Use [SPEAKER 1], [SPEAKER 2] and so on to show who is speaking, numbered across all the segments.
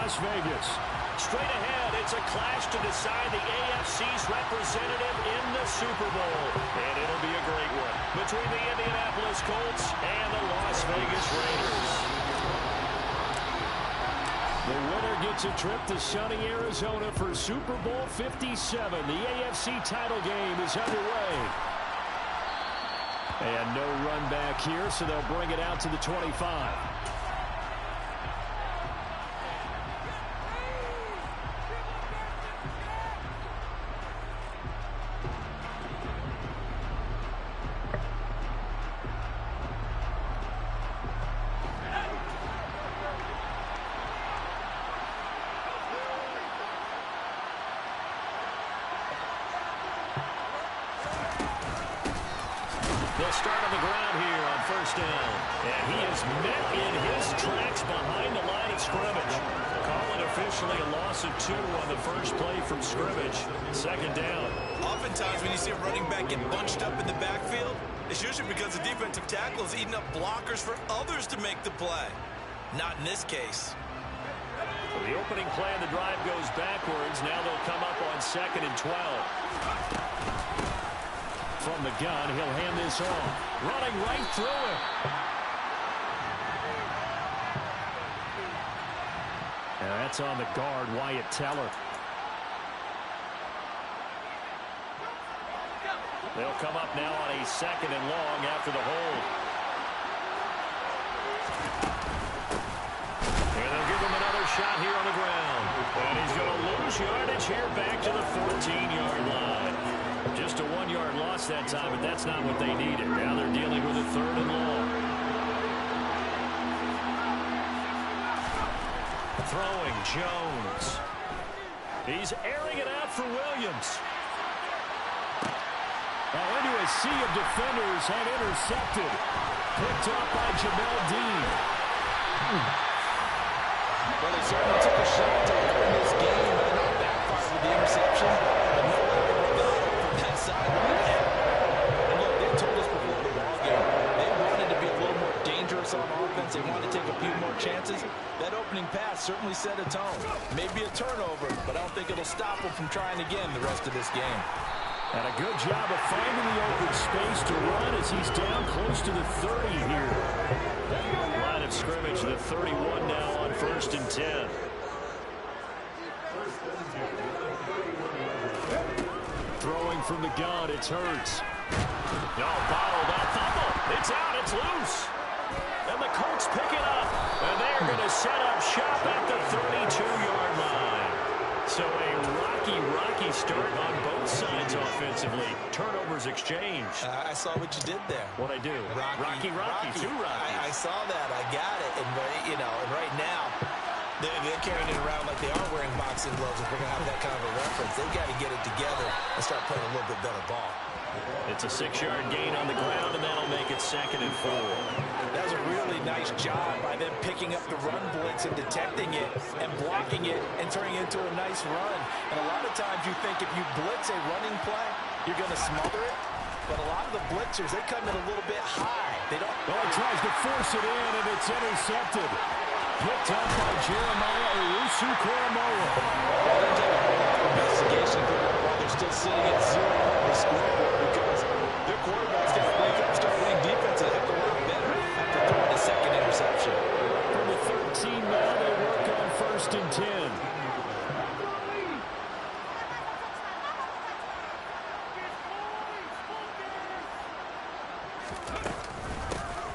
[SPEAKER 1] Las Vegas.
[SPEAKER 2] Straight ahead, it's a clash to decide the AFC's representative in the Super Bowl. And it'll be a great one between the Indianapolis Colts and the Las Vegas Raiders.
[SPEAKER 1] The winner gets a trip to sunny Arizona for Super Bowl 57. The AFC title game is underway. And no run back here, so they'll bring it out to the 25.
[SPEAKER 2] They'll start on the ground here on first down. And he is met in his tracks behind the line of scrimmage. Call it officially a loss of 2 on the first play from scrimmage. Second down.
[SPEAKER 3] Oftentimes when you see a running back get bunched up in the backfield, it's usually because the defensive tackle is eating up blockers for others to make the play. Not in this case.
[SPEAKER 2] Well, the opening play of the drive goes backwards. Now they'll come up on 2nd and 12. From the gun, he'll hand this off. Running right through it. And that's on the guard, Wyatt Teller. They'll come up now on a 2nd and long after the hold. And they'll give him another shot here on the ground. And he's going to lose yardage here back to the 14-yard line. Just a 1-yard loss that time, but that's not what they needed. Now they're dealing with a 3rd and long. Throwing Jones. He's airing it out for Williams.
[SPEAKER 1] Now into a sea of defenders and intercepted. Picked up by Jamel Dean.
[SPEAKER 4] Well, they certainly took a shot to win this game. I know it backfired with the interception, but no sideline. And look, they told us before the ball game, they wanted to be a little more dangerous on offense. They wanted to take a few more chances. That opening pass certainly set a tone. Maybe a turnover, but I don't think it'll stop them from trying again the rest of this game.
[SPEAKER 1] And a good job of finding the open space to run as he's down close to the 30 here.
[SPEAKER 2] Line of scrimmage, the 31 now on 1st and 10.
[SPEAKER 1] Throwing from the gun, it's Hurts.
[SPEAKER 2] No, bottled up, fumble. It's out, it's loose. And the Colts pick it up. And they're going to set up shop at the 32-yard line. So a rocky start on both sides offensively. Turnovers exchanged.
[SPEAKER 4] I saw what you did there.
[SPEAKER 2] What'd I do? Rocky. Two Rockies.
[SPEAKER 4] I saw that. I got it. And, and right now, they're carrying it around like they are wearing boxing gloves. If we're going to have that kind of a reference, they've got to get it together and start playing a little bit better ball.
[SPEAKER 2] It's a 6-yard gain on the ground, and that'll make it 2nd and 4.
[SPEAKER 4] That was a really nice job by them picking up the run blitz and detecting it and blocking it and turning it into a nice run. And a lot of times you think if you blitz a running play, you're going to smother it. But a lot of the blitzers, they come in a little bit high. They don't.
[SPEAKER 1] Well, he tries to force it in, and it's intercepted. Picked up by Jeremiah Owusu-Koramoah.
[SPEAKER 4] Well, they're taking a investigation while they're still sitting at 0 on the scoreboard because their quarterback's got to wake up, start playing defense a heck of a lot better after throwing a 2nd interception.
[SPEAKER 1] From the 13 now, they work on 1st and 10.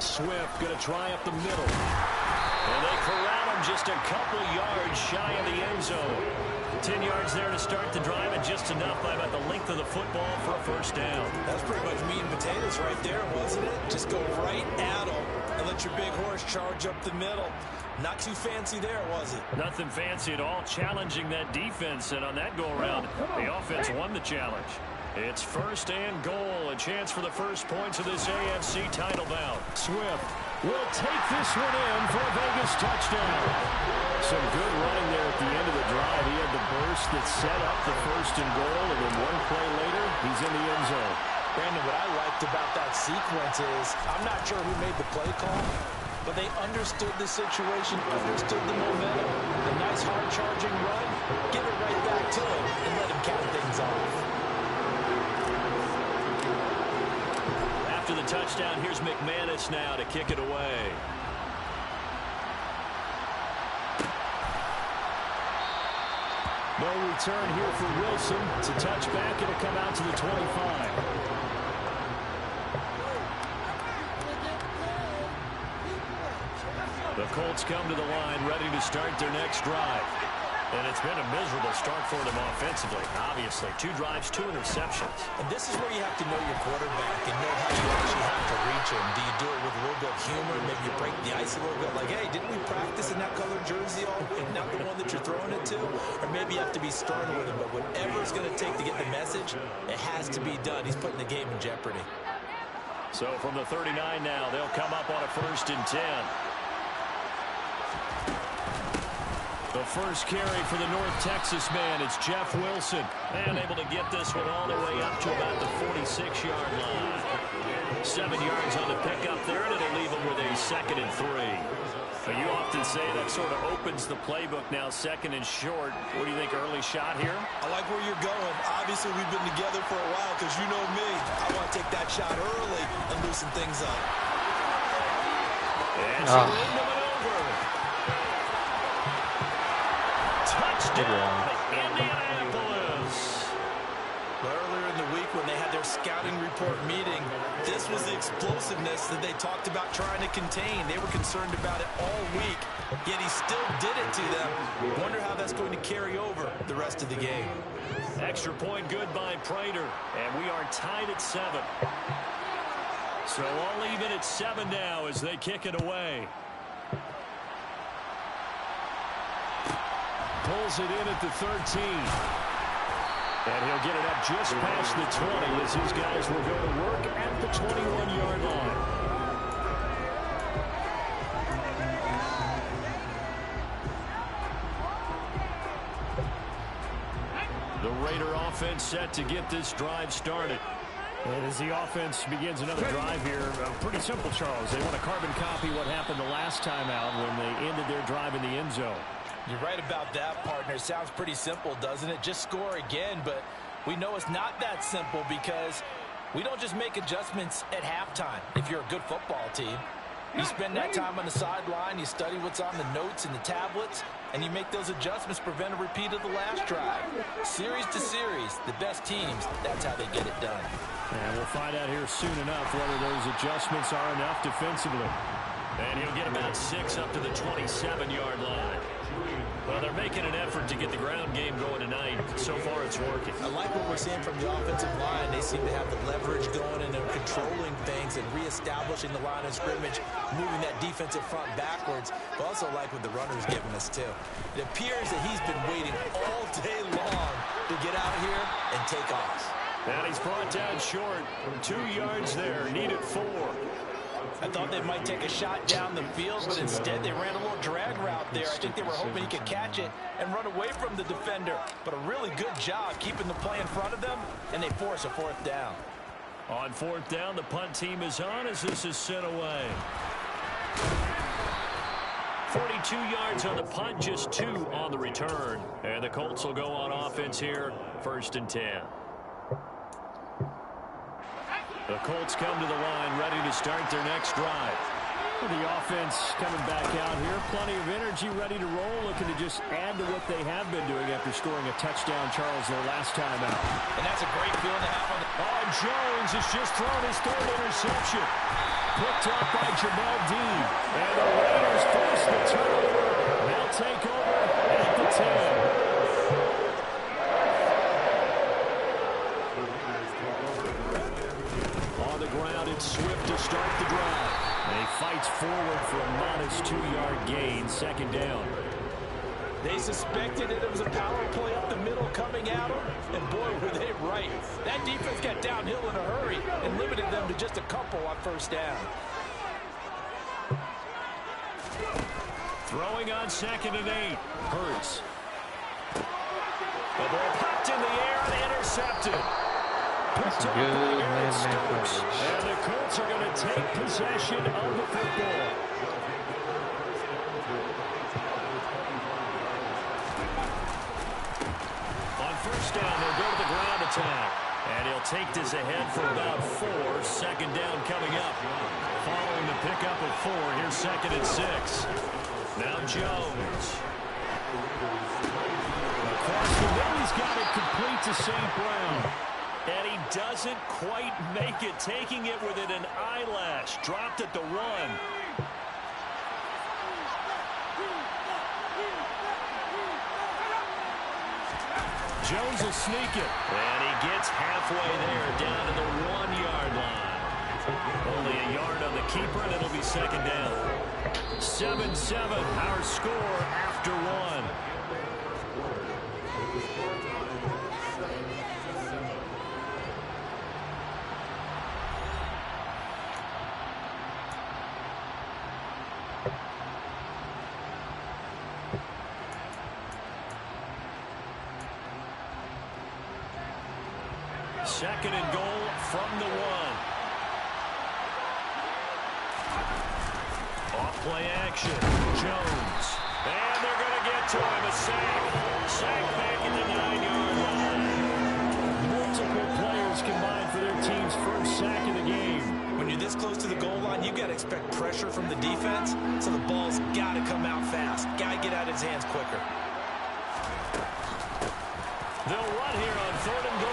[SPEAKER 1] Swift going to try up the middle.
[SPEAKER 2] And they corral him just a couple yards shy of the end zone. 10 yards there to start the drive, and just enough by about the length of the football for a 1st down.
[SPEAKER 4] That's pretty much meat and potatoes right there, wasn't it? Just go right at them and let your big horse charge up the middle. Not too fancy there, was it?
[SPEAKER 2] Nothing fancy at all, challenging that defense, and on that go-around, the offense won the challenge. It's 1st and goal, a chance for the first points of this AFC title bout.
[SPEAKER 1] Swift will take this one in for a Vegas touchdown. Some good running there at the end of the drive. He had the burst that set up the 1st and goal, and then one play later, he's in the end zone.
[SPEAKER 4] Brandon, what I liked about that sequence is, I'm not sure who made the play call, but they understood the situation, understood the momentum. A nice hard
[SPEAKER 2] the touchdown. Here's McManus now to kick it away.
[SPEAKER 1] No return here for Wilson. It's a touchback. It'll come out to the 25.
[SPEAKER 2] The Colts come to the line ready to start their next drive. And it's been a miserable start for them offensively, obviously. 2 drives, 2 interceptions.
[SPEAKER 4] And this is where you have to know your quarterback and know how you actually have to reach him. Do you do it with a little bit of humor? Maybe you break the ice a little bit. Like, hey, didn't we practice in that colored jersey all week? Not the one that you're throwing it to? Or maybe you have to be stern with him. But whatever it's going to take to get the message, it has to be done. He's putting the game in jeopardy.
[SPEAKER 2] So from the 39 now, they'll come up on a 1st and 10. The first carry for the North Texas man, it's Jeff Wilson. And able to get this one all the way up to about the 46-yard line. 7 yards on the pickup there, and it'll leave him with a 2nd and 3. But you often say that sort of opens the playbook now, 2nd and short. What do you think, early shot here?
[SPEAKER 3] I like where you're going. Obviously, we've been together for a while because you know me. I want to take that shot early and loosen things up.
[SPEAKER 2] And so over. Touchdown, Indianapolis.
[SPEAKER 3] Earlier in the week when they had their scouting report meeting, this was the explosiveness that they talked about trying to contain. They were concerned about it all week, yet he still did it to them. Wonder how that's going to carry over the rest of the game.
[SPEAKER 2] Extra point good by Prater, and we are tied at 7. So all even at 7 now as they kick it away.
[SPEAKER 1] Pulls it in at the 13. And he'll get it up just past the 20 as his guys will go to work at the 21-yard line.
[SPEAKER 2] The Raider offense set to get this drive started.
[SPEAKER 1] And as the offense begins another drive here, pretty simple, Charles. They want to carbon copy what happened the last time out when they ended their drive in the end zone.
[SPEAKER 4] You're right about that, partner. Sounds pretty simple, doesn't it? Just score again, but we know it's not that simple because we don't just make adjustments at halftime if you're a good football team. You spend that time on the sideline, you study what's on the notes and the tablets, and you make those adjustments to prevent a repeat of the last drive. Series to series, the best teams, that's how they get it done.
[SPEAKER 1] And we'll find out here soon enough whether those adjustments are enough defensively.
[SPEAKER 2] And he'll get about 6 up to the 27-yard line. Well, they're making an effort to get the ground game going tonight. So far, it's working.
[SPEAKER 4] I like what we're seeing from the offensive line. They seem to have the leverage going, and they're controlling things and reestablishing the line of scrimmage, moving that defensive front backwards. But also like what the runner's giving us, too. It appears that he's been waiting all day long to get out here and take off.
[SPEAKER 2] And he's brought down short. 2 yards there, needed 4.
[SPEAKER 4] I thought they might take a shot down the field, but instead they ran a little drag route there. I think they were hoping he could catch it and run away from the defender. But a really good job keeping the play in front of them, and they force a 4th down.
[SPEAKER 2] On 4th down, the punt team is on as this is sent away. 42 yards on the punt, just 2 on the return. And the Colts will go on offense here, 1st and 10. The Colts come to the line ready to start their next drive.
[SPEAKER 1] Well, the offense coming back out here. Plenty of energy, ready to roll, looking to just add to what they have been doing after scoring a touchdown, Charles, their last time out.
[SPEAKER 4] And that's a great feeling to have on the...
[SPEAKER 1] Oh, Jones has just thrown his 3rd interception. Picked up by Jamel Dean. And the Raiders force the turnover. They'll take over at the 10. Swift to start the drive. And he fights forward for a modest 2-yard gain, 2nd down.
[SPEAKER 4] They suspected that it was a power play up the middle coming at them, and boy, were they right. That defense got downhill in a hurry and limited them to just a couple on 1st down.
[SPEAKER 2] Throwing on 2nd and 8. Hurts. The ball popped in the air and intercepted.
[SPEAKER 1] Picked up by Aaron Stokes. And the Colts are going to take possession of the football. On 1st down, they'll go to the ground attack.
[SPEAKER 2] And he'll take this ahead for about 4. Second down coming up. Following the pickup of 4, here's 2nd and 6. Now Jones. Across the middle, he's got it complete to St. Brown. And he doesn't quite make it, taking it within an eyelash. Dropped at the 1. Jones will sneak it. And he gets halfway there, down to the 1-yard line. Only a yard on the keeper, and it'll be second down. 7-7, our score after 1. Second and goal from the 1. Off play action. Jones. And they're going to get to him. A sack. Sack back at the 9-yard line. Multiple players combined for their team's first sack of the game.
[SPEAKER 3] When you're this close to the goal line, you've got to expect pressure from the defense, so the ball's got to come out fast. Got to get out of his hands quicker.
[SPEAKER 2] They'll run here on 3rd and goal.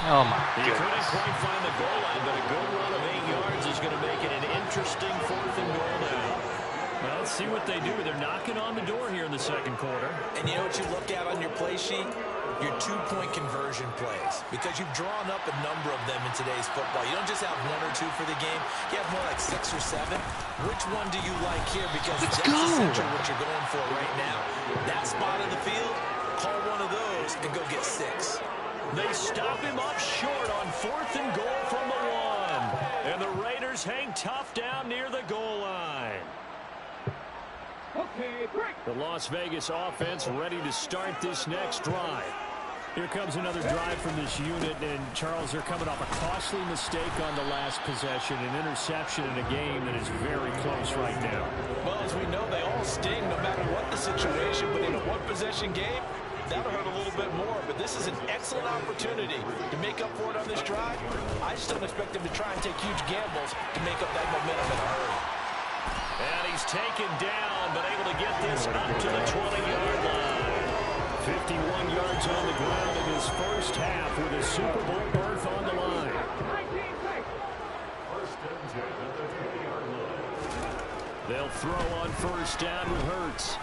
[SPEAKER 5] Oh, my
[SPEAKER 2] He
[SPEAKER 5] goodness.
[SPEAKER 2] couldn't quite find the goal line, but a good run of 8 yards is going to make it an interesting 4th and goal now. Well, let's see what they do. They're knocking on the door here in the second quarter.
[SPEAKER 3] And you know what you look at on your play sheet? Your 2-point conversion plays. Because you've drawn up a number of them in today's football. You don't just have 1 or 2 for the game. You have more like 6 or 7. Which one do you like here? Because that's essentially what you're going for right now. That spot of the field, call one of those and go get 6.
[SPEAKER 2] They stop him up short on 4th and goal from the 1. And the Raiders hang tough down near the goal line. The Las Vegas offense ready to start this next drive. Here comes another drive from this unit, and Charles, they're coming off a costly mistake on the last possession, an interception in a game that is very close right now.
[SPEAKER 3] Well, as we know, they all sting no matter what the situation, but in a one-possession game, that'll hurt a little bit more, but this is an excellent opportunity to make up for it on this drive. I just don't expect them to try and take huge gambles to make up that momentum in a hurry.
[SPEAKER 2] And he's taken down, but able to get this up to the 20-yard line. 51 yards on the ground in his first half with a Super Bowl berth on the line. They'll throw on 1st down with Hurts.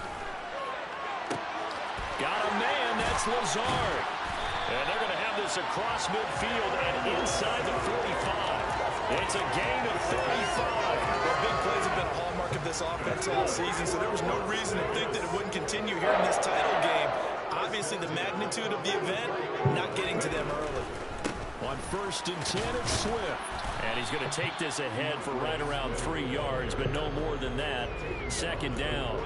[SPEAKER 2] Got a man, that's Lazard. And they're going to have this across midfield and inside the 45. It's a gain of 35.
[SPEAKER 3] Well, big plays have been a hallmark of this offense all season, so there was no reason to think that it wouldn't continue here in this title game. Obviously, the magnitude of the event, not getting to them early.
[SPEAKER 2] On 1st and 10, it's Swift. And he's going to take this ahead for right around 3 yards, but no more than that. Second down.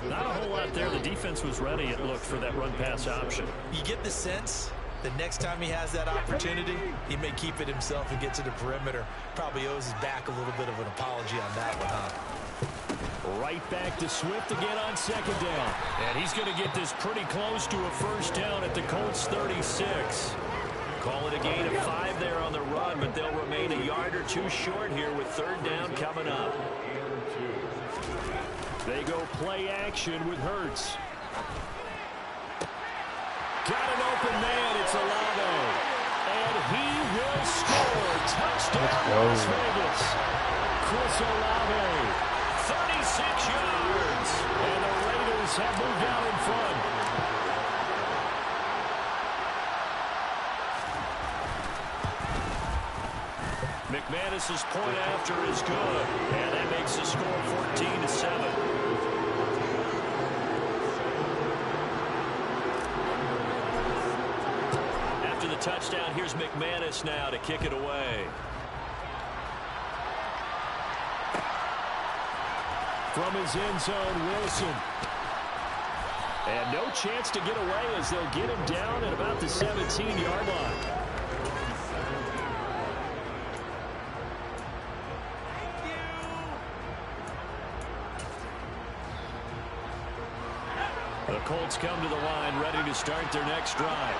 [SPEAKER 2] Not a whole lot there. The defense was ready, it looked, for that run-pass option.
[SPEAKER 3] You get the sense that next time he has that opportunity, he may keep it himself and get to the perimeter. Probably owes his back a little bit of an apology on that one, huh?
[SPEAKER 2] Right back to Swift again on second down. And he's going to get this pretty close to a 1st down at the Colts 36. Call it a gain of 5 there on the run, but they'll remain a yard or 2 short here with 3rd down coming up. They go play action with Hurts. Got an open man. It's Olave. And he will score. Touchdown, Las Vegas. Chris Olave. 36 yards. And the Raiders have moved out in front. McManus's point after is good. And that makes the score 14-7. After the touchdown, here's McManus now to kick it away. From his end zone, Wilson. And no chance to get away as they'll get him down at about the 17-yard line. The Colts come to the line ready to start their next drive.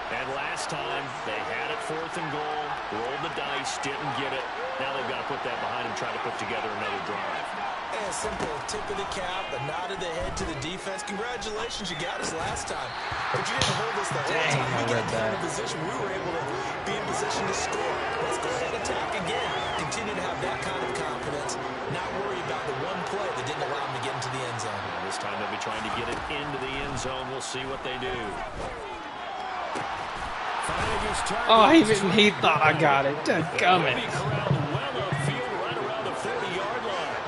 [SPEAKER 2] And last time, they had it 4th and goal, rolled the dice, didn't get it. Now they've got to put that behind them, try to put together another drive.
[SPEAKER 3] A simple tip of the cap, a nod of the head to the defense. Congratulations, you got us last time. But you didn't hold us the whole time. We got in a position we were able to be in position to score. Let's go ahead and attack again. Continue to have that kind of confidence. Not worry about the one play that didn't allow them to get into the end zone.
[SPEAKER 2] And this time they'll be trying to get it into the end zone. We'll see what they do.
[SPEAKER 5] Oh, he thought I got it. Dadgummit.
[SPEAKER 2] Well upfield, right around the 40-yard line.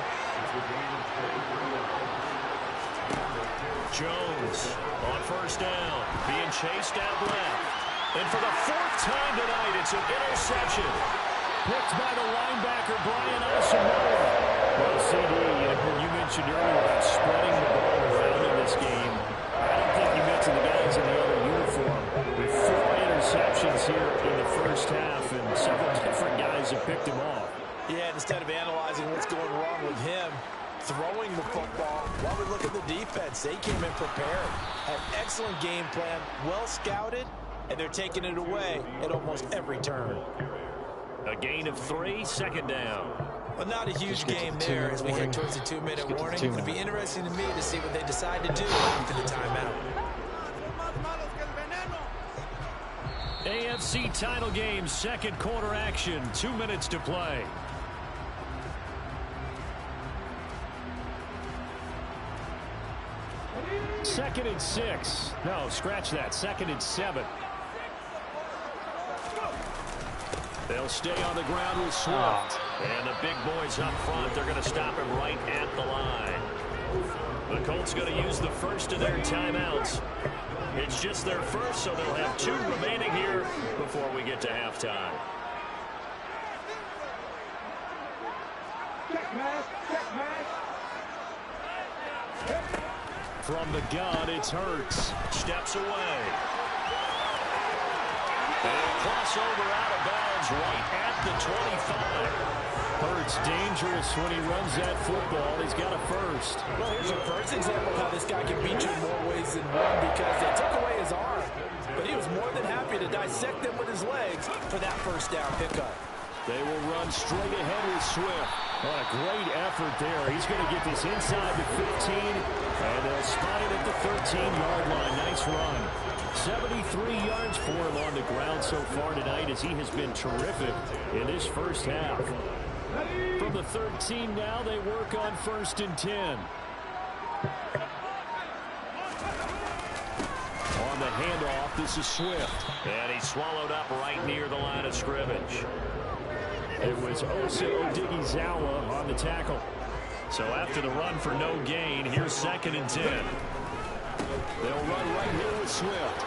[SPEAKER 2] Jones on 1st down, being chased out left. And for the 4th time tonight, it's an interception.
[SPEAKER 1] Picked by the linebacker, Brian Asamoah. Well, CD, you mentioned earlier about spreading the ball around in this game. I don't think you mentioned the guys in the other uniform. With 4 interceptions here in the first half, and several different guys have picked him off.
[SPEAKER 3] Yeah, instead of analyzing what's going wrong with him, throwing the football, while we look at the defense, they came in prepared. Had an excellent game plan, well scouted, and they're taking it away at almost every turn.
[SPEAKER 2] A gain of 3, 2nd down.
[SPEAKER 3] But not a huge game there as we head towards the 2-minute warning. It'll be interesting to me to see what they decide to do after the timeout.
[SPEAKER 1] AFC title game, 2nd quarter action, 2 minutes to play. Second and 6. No, scratch that. 2nd and 7. They'll stay on the ground with Swift.
[SPEAKER 2] And the big boys up front, they're going to stop him right at the line. The Colts going to use the first of their timeouts. It's just their first, so they'll have 2 remaining here before we get to halftime.
[SPEAKER 1] From the gun, it's Hurts.
[SPEAKER 2] Steps away. And crossover out of bounds right at the 25.
[SPEAKER 1] Hurts dangerous when he runs that football. He's got a first.
[SPEAKER 3] Well, here's your first example of how this guy can beat you in more ways than one, because they took away his arm. But he was more than happy to dissect them with his legs for that 1st down pickup.
[SPEAKER 1] They will run straight ahead with Swift. What a great effort there. He's going to get this inside the 15, and they'll spot it at the 13-yard line. Nice run. 73 yards for him on the ground so far tonight, as he has been terrific in this first half. From the 13 now, they work on 1st and 10. On the handoff, this is Swift.
[SPEAKER 2] And he's swallowed up right near the line of scrimmage.
[SPEAKER 1] It was Osa Odighizuwa on the tackle.
[SPEAKER 2] So after the run for no gain, here's 2nd and 10.
[SPEAKER 1] They'll run right here with Swift.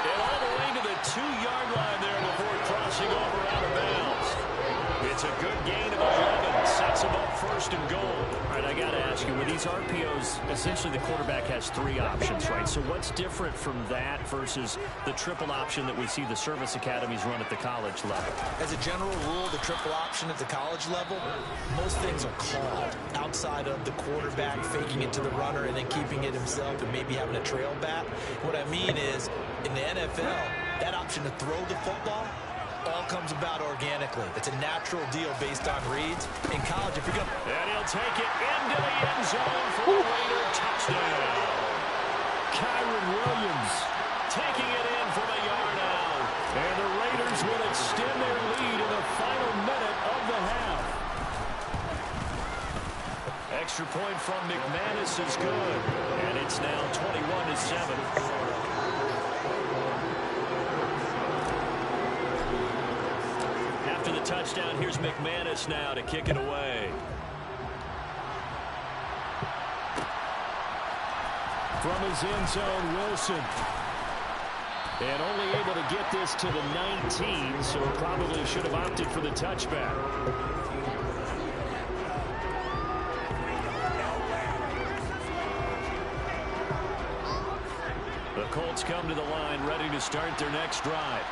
[SPEAKER 2] And all the way to the 2-yard line there before crossing over out of bounds. It's a good gain of 11. Sets him up 1st and goal.
[SPEAKER 1] All right, I got to ask you, with these RPOs, essentially the quarterback has 3 options, right? So what's different from that versus the triple option that we see the service academies run at the college level?
[SPEAKER 3] As a general rule, the triple option at the college level, most things are called outside of the quarterback faking it to the runner and then keeping it himself and maybe having a trail back. What I mean is, in the NFL, that option to throw the football all comes about organically. It's a natural deal based on reads. In college, if you're going to...
[SPEAKER 2] And he'll take it into the end zone for a Raider touchdown.
[SPEAKER 1] Kyron Williams
[SPEAKER 2] taking it in from a yard out.
[SPEAKER 1] And the Raiders will extend their lead in the final minute of the half.
[SPEAKER 2] Extra point from McManus is good. And it's now 21-7. After the touchdown, here's McManus now to kick it away.
[SPEAKER 1] From his end zone, Wilson. And only able to get this to the 19, so probably should have opted for the touchback. The Colts come to the line ready to start their next drive.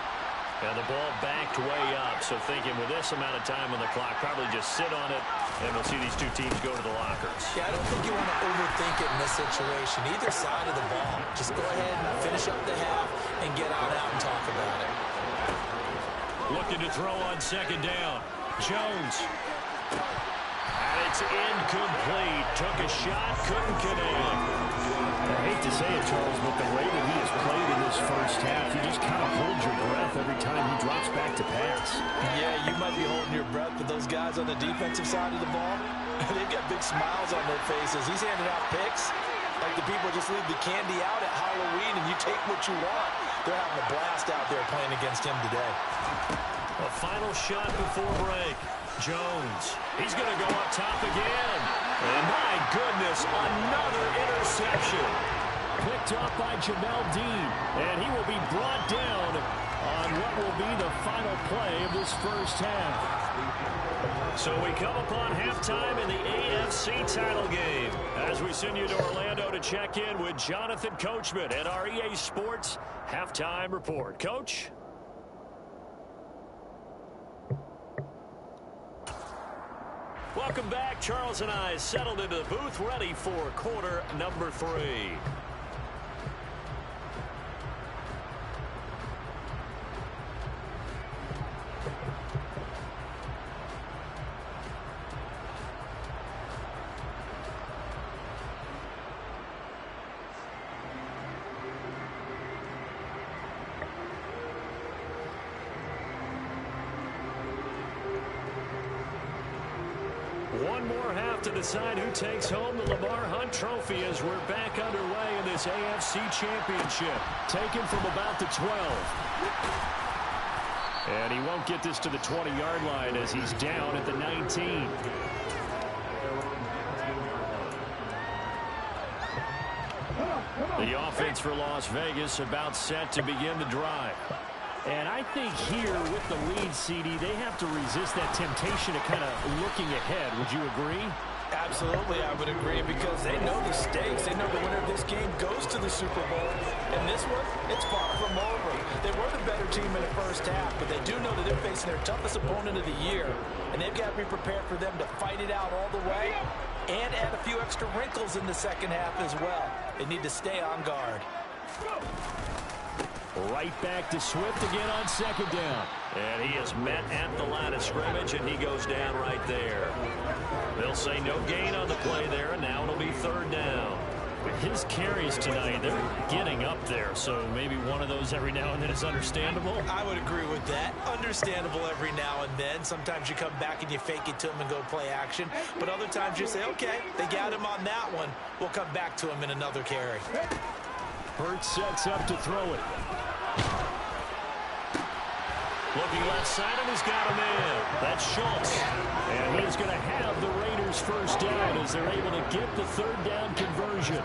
[SPEAKER 2] And the ball backed way up. So thinking with this amount of time on the clock, probably just sit on it, and we'll see these two teams go to the lockers.
[SPEAKER 3] Yeah, I don't think you want to overthink it in this situation. Either side of the ball. Just go ahead and finish up the half and get on out and talk about it.
[SPEAKER 2] Looking to throw on second down. Jones. And it's incomplete. Took a shot, couldn't connect.
[SPEAKER 1] I hate to say it, Charles, but the way that he has played in this first half, you just kind of hold your breath every time he drops back to pass.
[SPEAKER 3] Yeah, you might be holding your breath, but those guys on the defensive side of the ball, they've got big smiles on their faces. He's handing out picks like the people just leave the candy out at Halloween and you take what you want. They're having a blast out there playing against him today.
[SPEAKER 2] A final shot before break. Jones. He's going to go up top again. And my goodness, another interception. Picked up by Jamel Dean. And he will be brought down on what will be the final play of this first half. So we come upon halftime in the AFC title game as we send you to Orlando to check in with Jonathan Coachman at our EA Sports Halftime Report. Coach? Welcome back. Charles and I settled into the booth, ready for quarter number 3. One more half to decide who takes home the Lamar Hunt Trophy as we're back underway in this AFC Championship. Taken from about the 12. And he won't get this to the 20-yard line as he's down at the 19. The offense for Las Vegas about set to begin the drive.
[SPEAKER 1] And I think here with the lead, CD, they have to resist that temptation of kind of looking ahead. Would you agree?
[SPEAKER 3] Absolutely, I would agree, because they know the stakes. They know the winner of this game goes to the Super Bowl. And this one, it's far from over. They were the better team in the first half, but they do know that they're facing their toughest opponent of the year. And they've got to be prepared for them to fight it out all the way and add a few extra wrinkles in the second half as well. They need to stay on guard.
[SPEAKER 1] Right back to Swift again on second down.
[SPEAKER 2] And he is met at the line of scrimmage, and he goes down right there. They'll say no gain on the play there, and now it'll be third down.
[SPEAKER 1] His carries tonight, they're getting up there, so maybe one of those every now and then is understandable.
[SPEAKER 3] I would agree with that. Understandable every now and then. Sometimes you come back and you fake it to him and go play action. But other times you say, okay, they got him on that one. We'll come back to him in another carry.
[SPEAKER 1] Hurts sets up to throw it.
[SPEAKER 2] Looking left side, and he's got him in. That's Schultz.
[SPEAKER 1] And he's going to have the Raiders first down as they're able to get the third down conversion.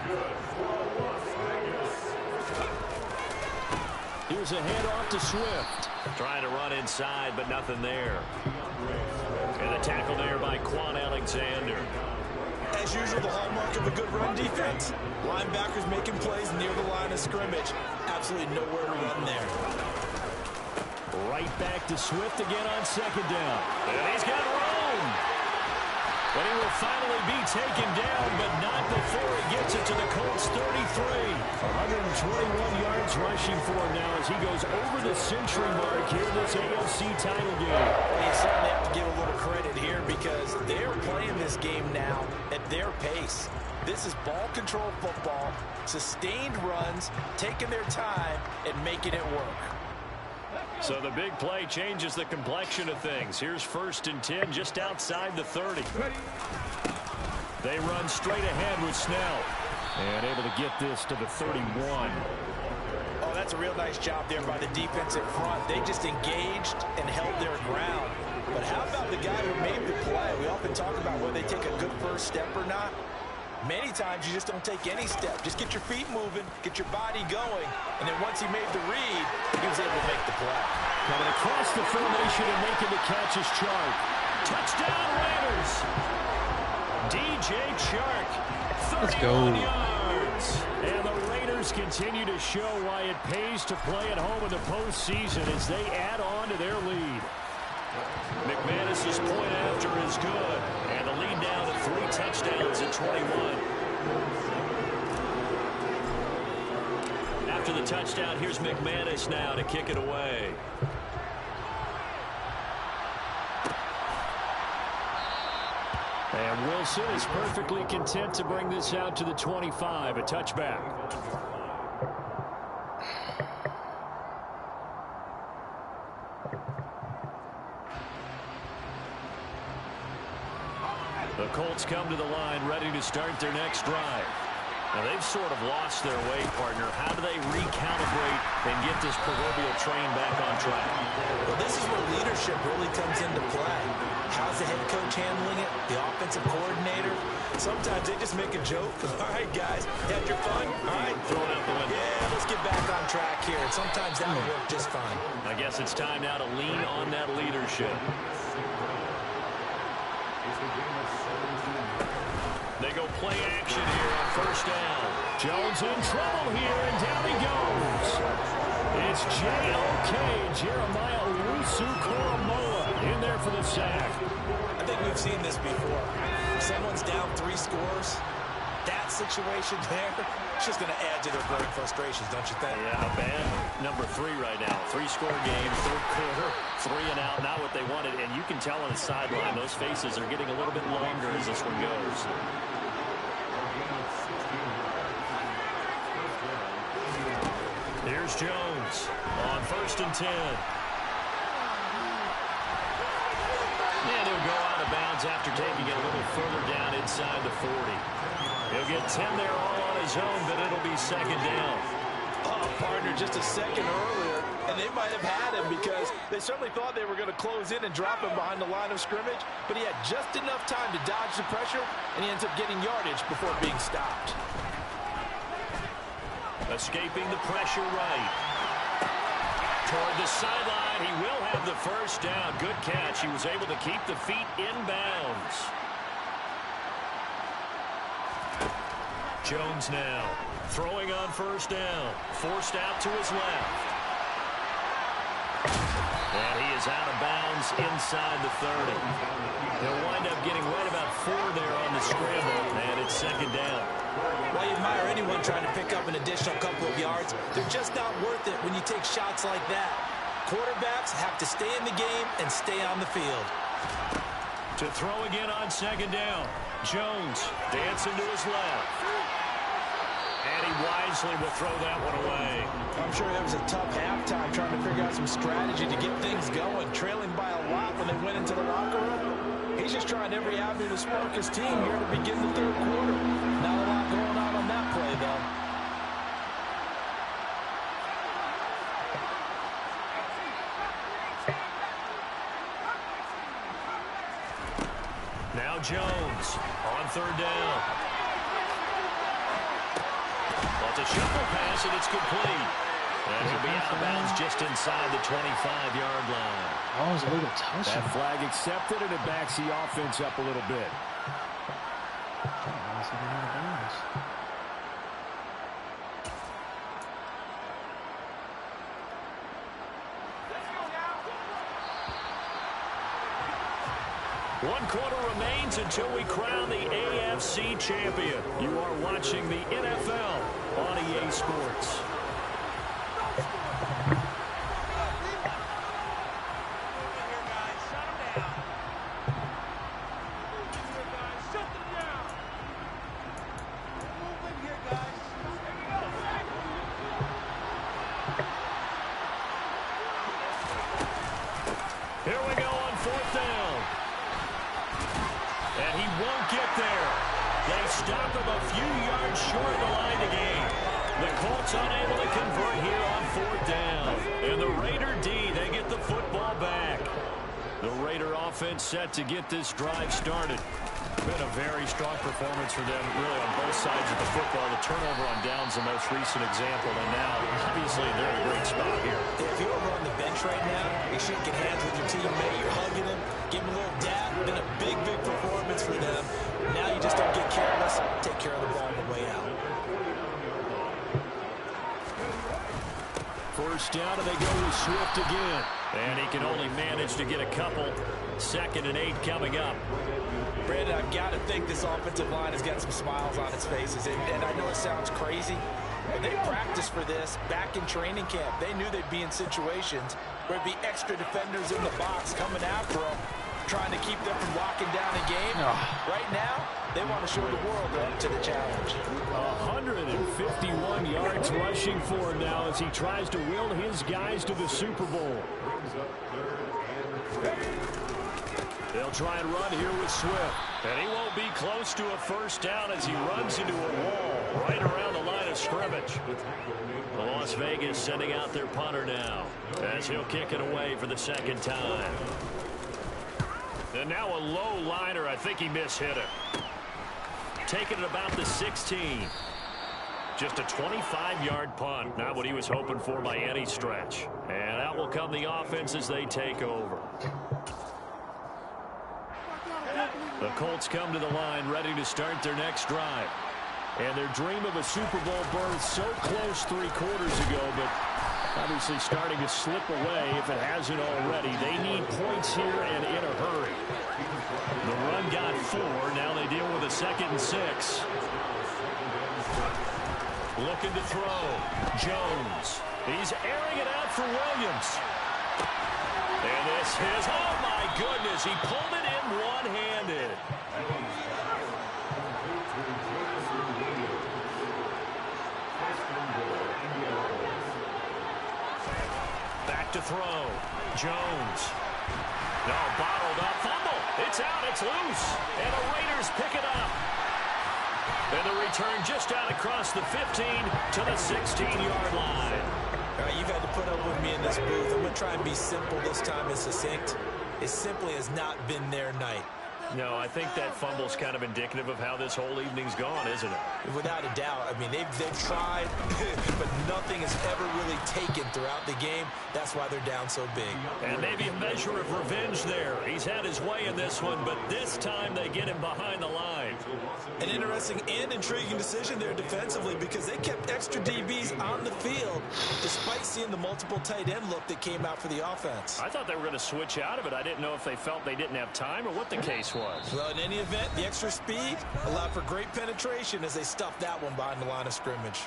[SPEAKER 1] Here's a handoff to Swift.
[SPEAKER 2] Trying to run inside, but nothing there. And the tackle there by Quan Alexander.
[SPEAKER 3] As usual, the hallmark of a good run defense. Linebackers making plays near the line of scrimmage. Absolutely nowhere to run there.
[SPEAKER 1] Right back to Swift again on second down.
[SPEAKER 2] And he's got room.
[SPEAKER 1] But he will finally be taken down, but not before he gets it to the Colts 33. 121 yards rushing for him now as he goes over the century mark here in this AFC title game.
[SPEAKER 3] And you certainly have to give a little credit here because they're playing this game now at their pace. This is ball control football, sustained runs, taking their time, and making it work.
[SPEAKER 2] So the big play changes the complexion of things. Here's 1st and 10 just outside the 30.
[SPEAKER 1] They run straight ahead with Snell. And able to get this to the 31.
[SPEAKER 3] Oh, that's a real nice job there by the defense in front. They just engaged and held their ground. But how about the guy who made the play? We often talk about whether they take a good first step or not. Many times you just don't take any step. Just get your feet moving, get your body going, and then once he made the read, he was able to make the play.
[SPEAKER 1] Coming across the formation and making the catch is Chark.
[SPEAKER 2] Touchdown Raiders! DJ Chark, 31
[SPEAKER 5] Let's go.
[SPEAKER 2] yards.
[SPEAKER 1] And the Raiders Colts continue to show why it pays to play at home in the postseason as they add on to their lead.
[SPEAKER 2] McManus's point after is good, and the lead now to 3 touchdowns at 21. After the touchdown, here's McManus now to kick it away.
[SPEAKER 1] And Wilson is perfectly content to bring this out to the 25, a touchback. The Colts come to the line ready to start their next drive. Now, they've sort of lost their way, partner. How do they recalibrate and get this proverbial train back on track?
[SPEAKER 3] Well, this is where leadership really comes into play. How's the head coach handling it? The offensive coordinator? Sometimes they just make a joke. All right, guys, you had your fun? All right.
[SPEAKER 2] Throw it out the window.
[SPEAKER 3] Yeah, let's get back on track here. And sometimes that will work just fine.
[SPEAKER 2] I guess it's time now to lean on that leadership. They go play action here on first down.
[SPEAKER 1] Jones in trouble here, and down he goes. It's J.O.K. Jeremiah Owusu-Koramoah in there for the sack.
[SPEAKER 3] I think we've seen this before. If someone's down 3 scores, that situation there, it's just going to add to their growing frustrations, don't you think?
[SPEAKER 2] Yeah, bad number 3 right now. 3-score game, third quarter, 3 and out, not what they wanted. And you can tell on the sideline, those faces are getting a little bit longer as this one goes. Here's Jones on first and 10. And he'll go out of bounds after taking it a little further down inside the 40. He'll get 10 there all on his own, but it'll be second down.
[SPEAKER 3] Oh, partner, just a second earlier, and they might have had him because they certainly thought they were going to close in and drop him behind the line of scrimmage, but he had just enough time to dodge the pressure, and he ends up getting yardage before being stopped.
[SPEAKER 2] Escaping the pressure right. Toward the sideline, he will have the first down. Good catch. He was able to keep the feet in bounds. Jones now throwing on first down. Forced out to his left. And he is out of bounds inside the 30. He'll wind up getting right about 4 there on the scramble, and it's second down.
[SPEAKER 3] While you admire anyone trying to pick up an additional couple of yards, they're just not worth it when you take shots like that. Quarterbacks have to stay in the game and stay on the field.
[SPEAKER 2] To throw again on second down. Jones dancing to his left. And he wisely will throw that one away.
[SPEAKER 3] I'm sure it was a tough halftime trying to figure out some strategy to get things going, trailing by a lot when they went into the locker room. He's just trying every avenue to spark his team here to begin the third quarter. Not a lot going on that play, though.
[SPEAKER 2] Now Jones on third down. Well, it's a shuffle pass, and it's complete. And he'll be out of bounds just inside the 25-yard line.
[SPEAKER 5] Oh, it was a little touchdown.
[SPEAKER 1] That flag accepted, and it backs the offense up a little bit.
[SPEAKER 2] One quarter remains until we crown the AFC champion. You are watching the NFL on EA Sports. Here we go on fourth down. And he won't get there. They stop him a few yards short of the line to gain. The Colts unable to convert here on fourth down. And the Raider D, they get the football back. The Raider offense set to get this drive started. Been a very strong performance for them, really, on both sides of the football. The turnover on downs, the most recent example, and now, obviously, they're in a great spot here.
[SPEAKER 3] If you're over on the bench right now, you're shaking hands with your teammate, you're hugging him, giving him a little dab. Been a big, big performance for them. Now you just don't get careless. Take care of the ball on the way out.
[SPEAKER 1] first down, and they go with Swift again.
[SPEAKER 2] And he can only manage to get a couple. 2nd and 8 coming up.
[SPEAKER 3] Brandon, I've got to think this offensive line has got some smiles on its faces. And I know it sounds crazy, but they practiced for this back in training camp. They knew they'd be in situations where there'd be extra defenders in the box coming after them, trying to keep them from locking down a game. Right now, they want to show the world they're up to the challenge.
[SPEAKER 1] 151 yards rushing for him now as he tries to will his guys to the Super Bowl. They'll try and run here with Swift.
[SPEAKER 2] And he won't be close to a first down as he runs into a wall right around the line of scrimmage. Las Vegas sending out their punter now as he'll kick it away for the 2nd time. And now a low liner. I think he mishit it. Taking it about the 16. Just a 25-yard punt. Not what he was hoping for by any stretch. And out will come the offense as they take over. The Colts come to the line ready to start their next drive. And their dream of a Super Bowl berth so close 3 quarters ago, but obviously starting to slip away if it hasn't already. They need points here and in a hurry. The run got 4. Now they deal with a 2nd and 6. Looking to throw. Jones. He's airing it out for Williams. And this is, oh my goodness, he pulled it in one-handed. Back to throw. Jones. No, bottled up. Fumble. It's out. It's loose. And the Raiders pick it up. And the return just out across the 15 to the 16-yard line.
[SPEAKER 3] You've had to put up with me in this booth. I'm going to try and be simple this time and succinct. It simply has not been their night.
[SPEAKER 2] No, I think that fumble's kind of indicative of how this whole evening's gone, isn't it?
[SPEAKER 3] Without a doubt. I mean, they've tried, but nothing is ever really taken throughout the game. That's why they're down so big.
[SPEAKER 2] And maybe a measure of revenge there. He's had his way in this one, but this time they get him behind the line.
[SPEAKER 3] An interesting and intriguing decision there defensively because they kept extra DBs on the field despite seeing the multiple tight end look that came out for the offense.
[SPEAKER 2] I thought they were going to switch out of it. I didn't know if they felt they didn't have time or what the case was.
[SPEAKER 3] Well, in any event, the extra speed allowed for great penetration as they stuffed that one behind the line of scrimmage.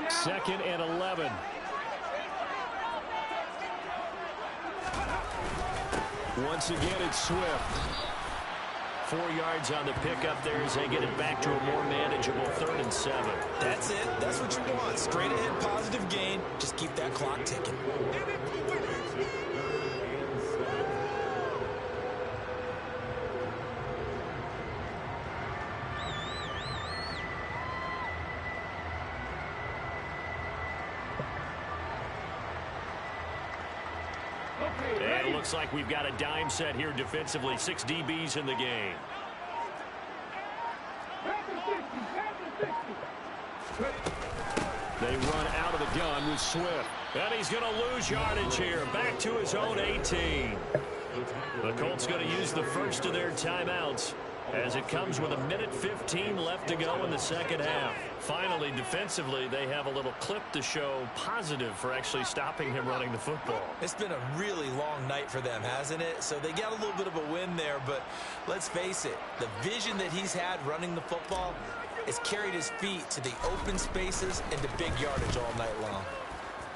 [SPEAKER 1] Second and 11. Once again, it's Swift. 4 yards on the pickup there as they get it back to a more manageable 3rd and 7.
[SPEAKER 3] That's it. That's what you want. Straight ahead positive gain. Just keep that clock ticking.
[SPEAKER 2] And it looks like we've got a dime set here defensively. 6 DBs in the game.
[SPEAKER 1] They run out of the gun with Swift.
[SPEAKER 2] And he's going to lose yardage here. Back to his own 18. The Colts going to use the first of their timeouts as it comes with 1:15 left to go in the second half. Finally, defensively, they have a little clip to show positive for actually stopping him running the football.
[SPEAKER 3] It's been a really long night for them, hasn't it? So they got a little bit of a win there, but let's face it, the vision that he's had running the football has carried his feet to the open spaces and to big yardage all night long.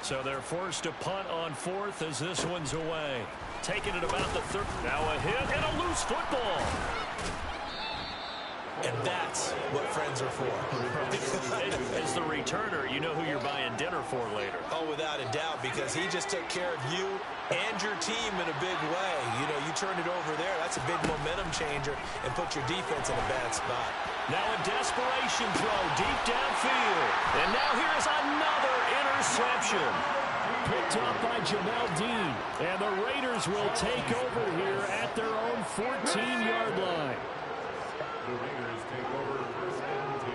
[SPEAKER 2] So they're forced to punt on 4th as this one's away. Taking it about the 3rd. Now a hit and a loose football.
[SPEAKER 3] And that's what friends are for.
[SPEAKER 2] As the returner, you know who you're buying dinner for later.
[SPEAKER 3] Oh, without a doubt, because he just took care of you and your team in a big way. You know, you turned it over there. That's a big momentum changer and put your defense in a bad spot.
[SPEAKER 2] Now a desperation throw deep downfield. And now here's another interception.
[SPEAKER 1] Picked up by Jamel Dean. And the Raiders will take over here at their own 14-yard line.
[SPEAKER 6] The Raiders take over 1st and 10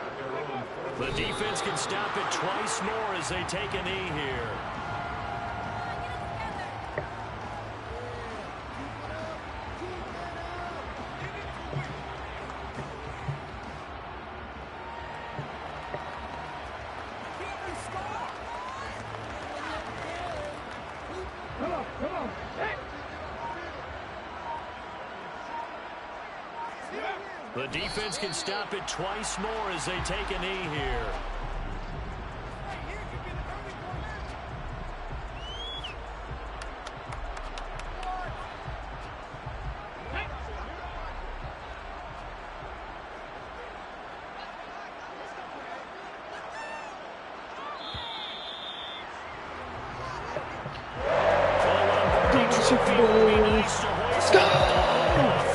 [SPEAKER 6] at their own 14.
[SPEAKER 2] The defense can stop it twice more as they take a knee here. The defense can stop it twice more as they take a knee here.
[SPEAKER 5] Let's go.